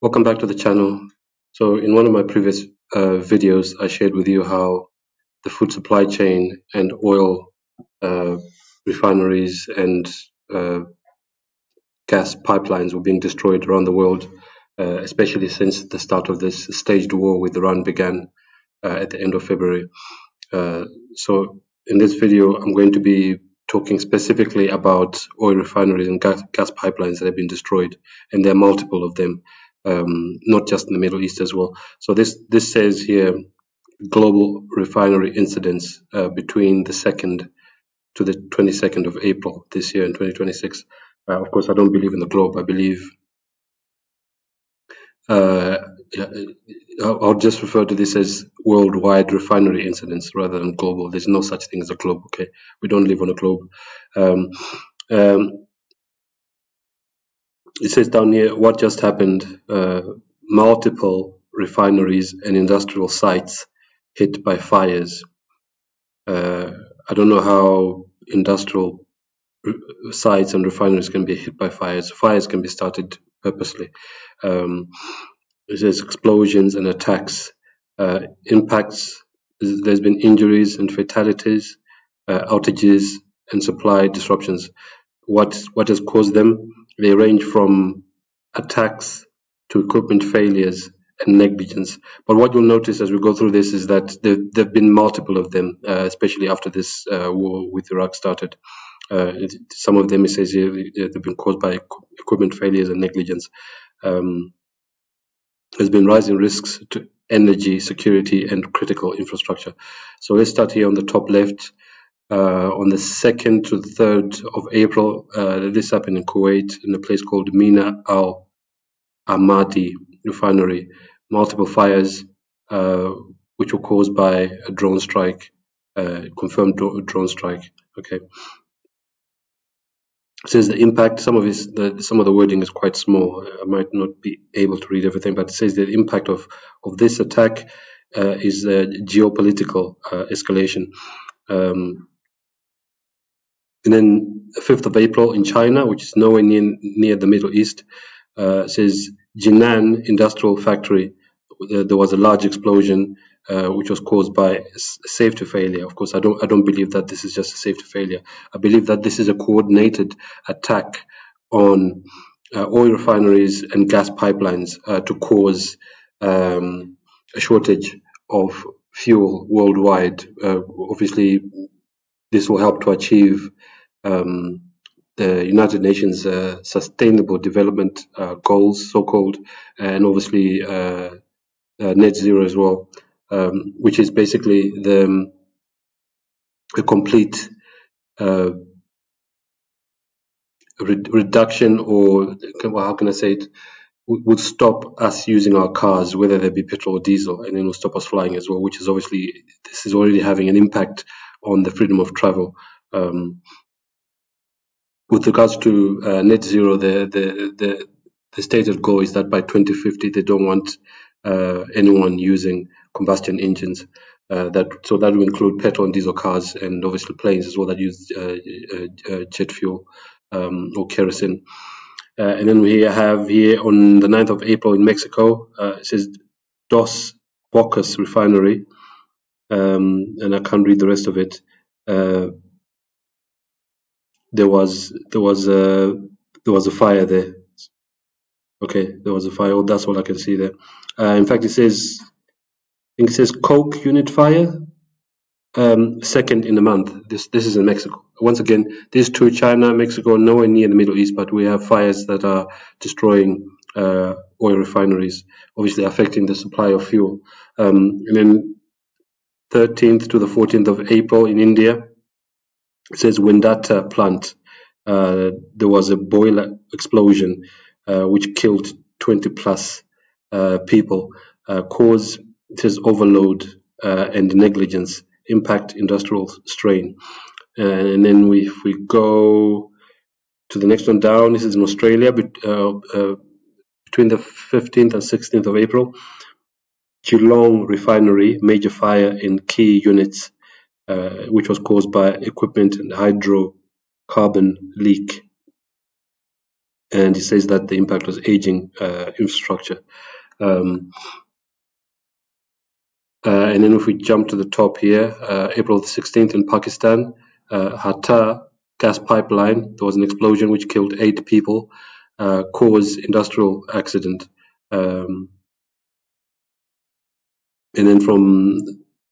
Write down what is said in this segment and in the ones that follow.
Welcome back to the channel. So in one of my previous videos, I shared with you how the food supply chain and oil uh, refineries and uh, gas pipelines were being destroyed around the world, especially since the start of this staged war with Iran began at the end of February. So in this video, I'm going to be talking specifically about oil refineries and gas pipelines that have been destroyed, and there are multiple of them, not just in the Middle East as well. So this says here global refinery incidents between the 2nd to the 22nd of April this year in 2026. Of course, I don't believe in the globe. I believe uh, I'll just refer to this as worldwide refinery incidents rather than global. There's no such thing as a globe. Okay, we don't live on a globe. Um, um, it says down here what just happened. Multiple refineries and industrial sites hit by fires. I don't know how industrial sites and refineries can be hit by fires. Fires can be started purposely. Um, There's explosions and attacks, impacts. There's been injuries and fatalities, outages and supply disruptions. What has caused them? They range from attacks to equipment failures and negligence. But what you'll notice as we go through this is that there've been multiple of them, especially after this war with Iraq started. Some of them, it says here, they've been caused by equipment failures and negligence. There's been rising risks to energy security and critical infrastructure. So let's start here on the top left. On the 2nd to the 3rd of April, this happened in Kuwait in a place called Mina Al Ahmadi refinery. Multiple fires, which were caused by a drone strike, confirmed drone strike. Okay. Says the impact. Some of the wording is quite small. I might not be able to read everything, but it says the impact of this attack is geopolitical escalation. And then 5th of April in China, which is nowhere near the Middle East, says Jinan industrial factory. There was a large explosion which was caused by safety failure. Of course, I don't believe that this is just a safety failure. I believe that this is a coordinated attack on oil refineries and gas pipelines to cause a shortage of fuel worldwide. Obviously, this will help to achieve the United Nations Sustainable Development Goals, so-called, and obviously net zero as well, which is basically a complete reduction, or how can I say it, would stop us using our cars, whether they be petrol or diesel, and then will stop us flying as well, which is obviously, this is already having an impact on the freedom of travel. With regards to net zero, the stated goal is that by 2050 they don't want anyone using combustion engines. So that will include petrol and diesel cars, and obviously planes as well that use jet fuel or kerosene. And then we have here on the 9th of April in Mexico, it says Dos Bocas refinery, and I can't read the rest of it. There was a fire there. Okay, there was a fire. Oh, that's all I can see there. In fact, I think it says Coke unit fire, second in the month. This is in Mexico. Once again, these two, China, Mexico, nowhere near the Middle East, but we have fires that are destroying oil refineries, obviously affecting the supply of fuel. And then 13th to the 14th of April in India, it says Windata plant. There was a boiler explosion which killed 20 plus people. Cause, it says overload and negligence, impact industrial strain. And then if we go to the next one down, this is in Australia, but between the 15th and 16th of April, Geelong refinery, major fire in key units, which was caused by equipment and hydrocarbon leak. and he says that the impact was aging infrastructure. And then if we jump to the top here, April 16th in Pakistan, Hatta gas pipeline, there was an explosion which killed 8 people, caused industrial accident. And then from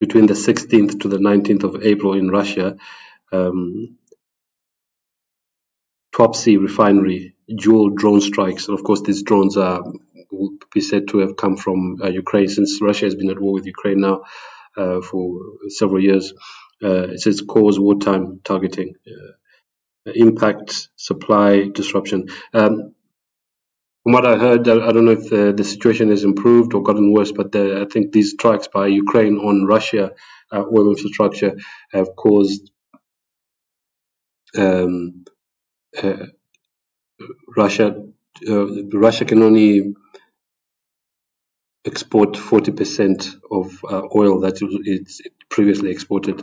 between the 16th to the 19th of April in Russia, Topsy refinery, dual drone strikes. And of course, these drones will be said to have come from Ukraine, since Russia has been at war with Ukraine now for several years. It says cause wartime targeting, impact, supply disruption. From what I heard, I don't know if the situation has improved or gotten worse, but I think these strikes by Ukraine on Russia oil infrastructure have caused Russia can only export 40% of oil that it's previously exported.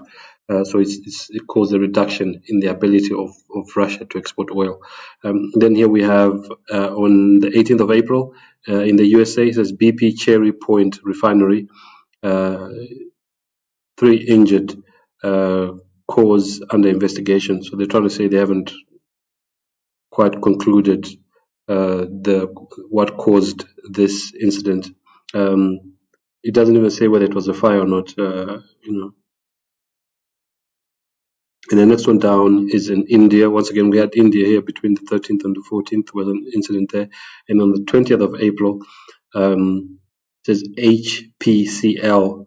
So it caused a reduction in the ability of Russia to export oil. Then here we have on the 18th of April in the USA, it says BP Cherry Point Refinery, 3 injured, cause under investigation. So they're trying to say they haven't quite concluded what caused this incident. It doesn't even say whether it was a fire or not, And the next one down is in India. Once again, we had India here between the 13th and the 14th, was an incident there. And on the 20th of April, it says HPCL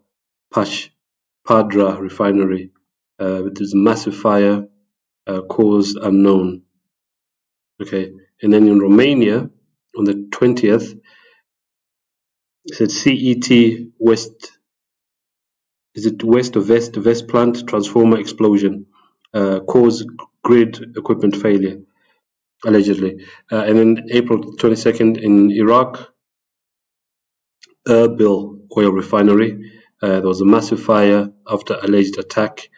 Padra refinery. There's a massive fire, cause unknown. Okay, and then in Romania, on the 20th, it said CET West. Is it West or West plant transformer explosion, cause grid equipment failure, allegedly. And then April 22nd in Iraq, Erbil oil refinery. There was a massive fire after alleged attack.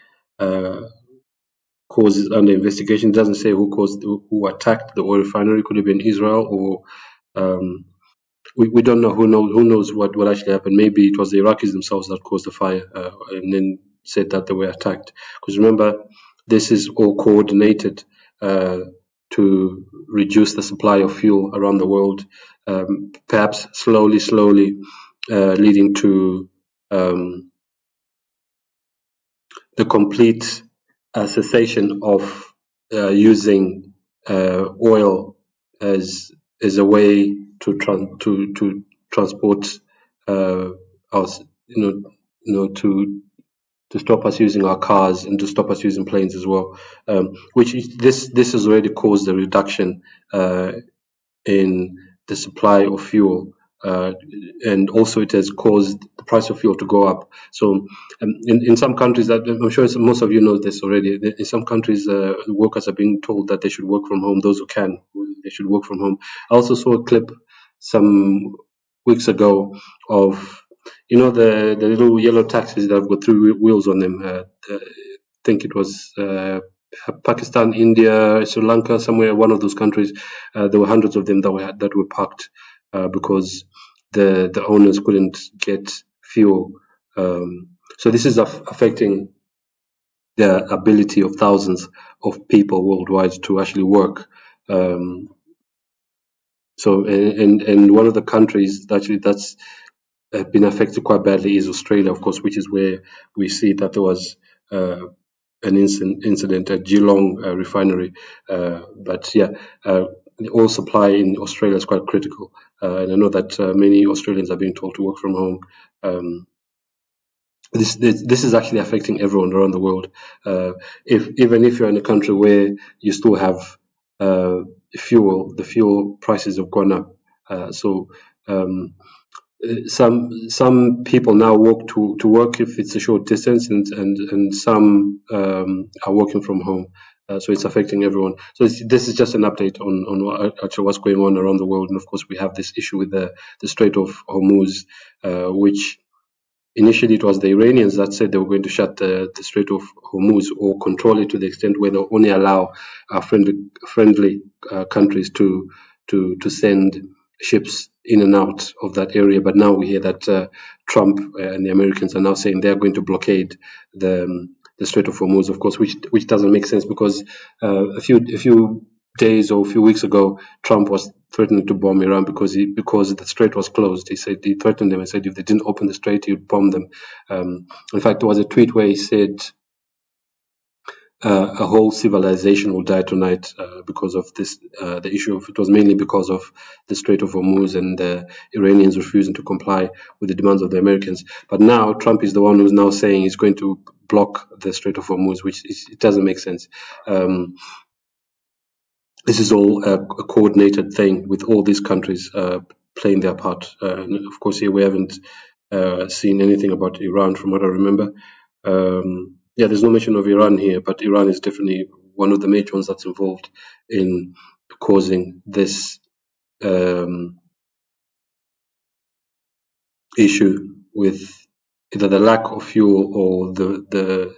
Causes under investigation. It doesn't say who attacked the oil refinery. Could have been Israel, or we don't know. Who knows what actually happened? Maybe it was the Iraqis themselves that caused the fire, and then said that they were attacked. Because remember, this is all coordinated to reduce the supply of fuel around the world, perhaps slowly leading to the complete cessation of using oil as a way to transport us, to stop us using our cars and to stop us using planes as well. This has already caused a reduction in the supply of fuel. And also it has caused the price of fuel to go up. So in some countries, I'm sure most of you know this already, in some countries workers are being told that they should work from home. Those who can, they should work from home. I also saw a clip some weeks ago of the little yellow taxis that have got 3 wheels on them. I think it was Pakistan, India, Sri Lanka, somewhere, one of those countries. There were hundreds of them that were parked because the owners couldn't get fuel. So this is affecting the ability of thousands of people worldwide to actually work. So and one of the countries that's been affected quite badly is Australia, of course, which is where we see that there was an incident at Geelong refinery. But yeah, the oil supply in Australia is quite critical, and I know that many Australians are being told to work from home. This is actually affecting everyone around the world. Even if you're in a country where you still have fuel, the fuel prices have gone up. So some people now walk to work if it's a short distance, and some are working from home. So it's affecting everyone. So this is just an update on what's going on around the world. And of course, we have this issue with the Strait of Hormuz, which initially it was the Iranians that said they were going to shut the Strait of Hormuz or control it to the extent where they'll only allow friendly countries to to send ships in and out of that area. But now we hear that Trump and the Americans are now saying they are going to blockade the Strait of Hormuz, of course, which doesn't make sense because a few days or a few weeks ago, Trump was threatening to bomb Iran because the strait was closed. He threatened them and said if they didn't open the strait, he would bomb them. In fact, there was a tweet where he said a whole civilization will die tonight because of this. The issue of it was mainly because of the Strait of Hormuz and the Iranians refusing to comply with the demands of the Americans. But now Trump is the one who's now saying he's going to block the Strait of Hormuz, which it doesn't make sense. This is all a coordinated thing with all these countries playing their part. And of course, here we haven't seen anything about Iran, from what I remember. Yeah, there's no mention of Iran here, but Iran is definitely one of the major ones that's involved in causing this issue with either the lack of fuel or the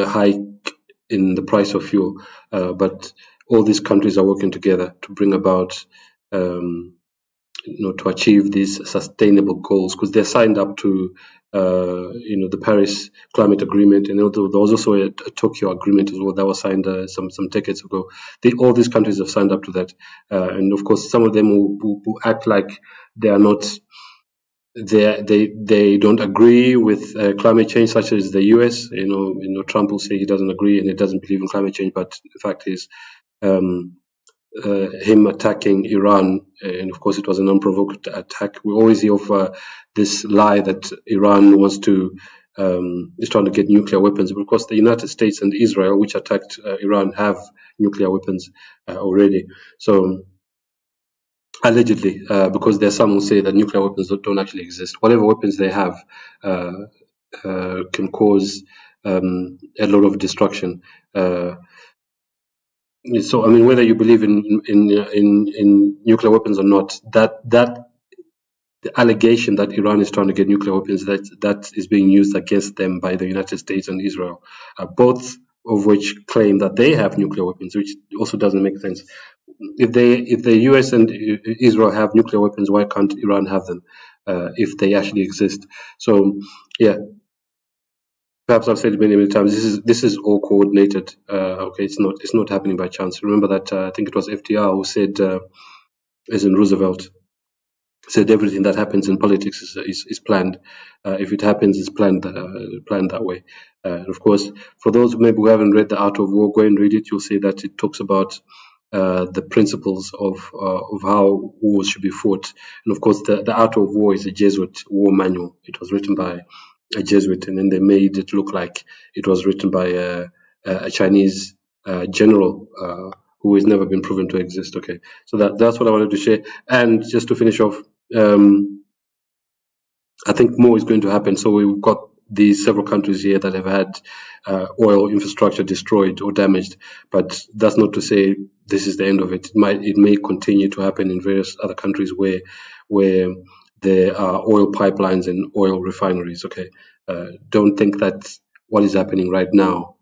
hike in the price of fuel. But all these countries are working together to bring about to achieve these sustainable goals, because they're signed up to the Paris Climate Agreement, and there was also a Tokyo Agreement as well that was signed some decades ago. All these countries have signed up to that, and of course some of them will act like they are not. They don't agree with climate change, such as the US. Trump will say he doesn't agree and he doesn't believe in climate change, but the fact is, him attacking Iran, and of course it was an unprovoked attack. We always hear of this lie that Iran wants to is trying to get nuclear weapons, but of course the United States and Israel, which attacked Iran, have nuclear weapons already. So allegedly, because there are some who say that nuclear weapons don't actually exist. Whatever weapons they have can cause a lot of destruction. So, I mean, whether you believe in nuclear weapons or not, that the allegation that Iran is trying to get nuclear weapons, that is being used against them by the United States and Israel, both of which claim that they have nuclear weapons, which also doesn't make sense. If the US and Israel have nuclear weapons, why can't Iran have them if they actually exist? So, yeah. Perhaps I've said it many times. This is all coordinated. Okay, it's not happening by chance. Remember that I think it was FDR who said, as in Roosevelt, said everything that happens in politics is planned. If it happens, it's planned that way. Of course, for those maybe who haven't read The Art of War, go and read it. You'll see that it talks about the principles of how wars should be fought. And of course, the Art of War is a Jesuit war manual. It was written by a Jesuit, and then they made it look like it was written by a Chinese general who has never been proven to exist. Okay, so that's what I wanted to share. And just to finish off, I think more is going to happen. So we've got these several countries here that have had oil infrastructure destroyed or damaged, but that's not to say this is the end of it. It may continue to happen in various other countries where there are oil pipelines and oil refineries. Okay, don't think that what is happening right now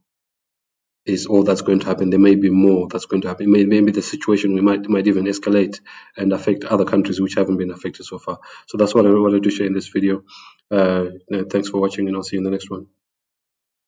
is all that's going to happen. There may be more that's going to happen. Maybe the situation might even escalate and affect other countries which haven't been affected so far. So that's what I wanted to share in this video. Thanks for watching, and I'll see you in the next one.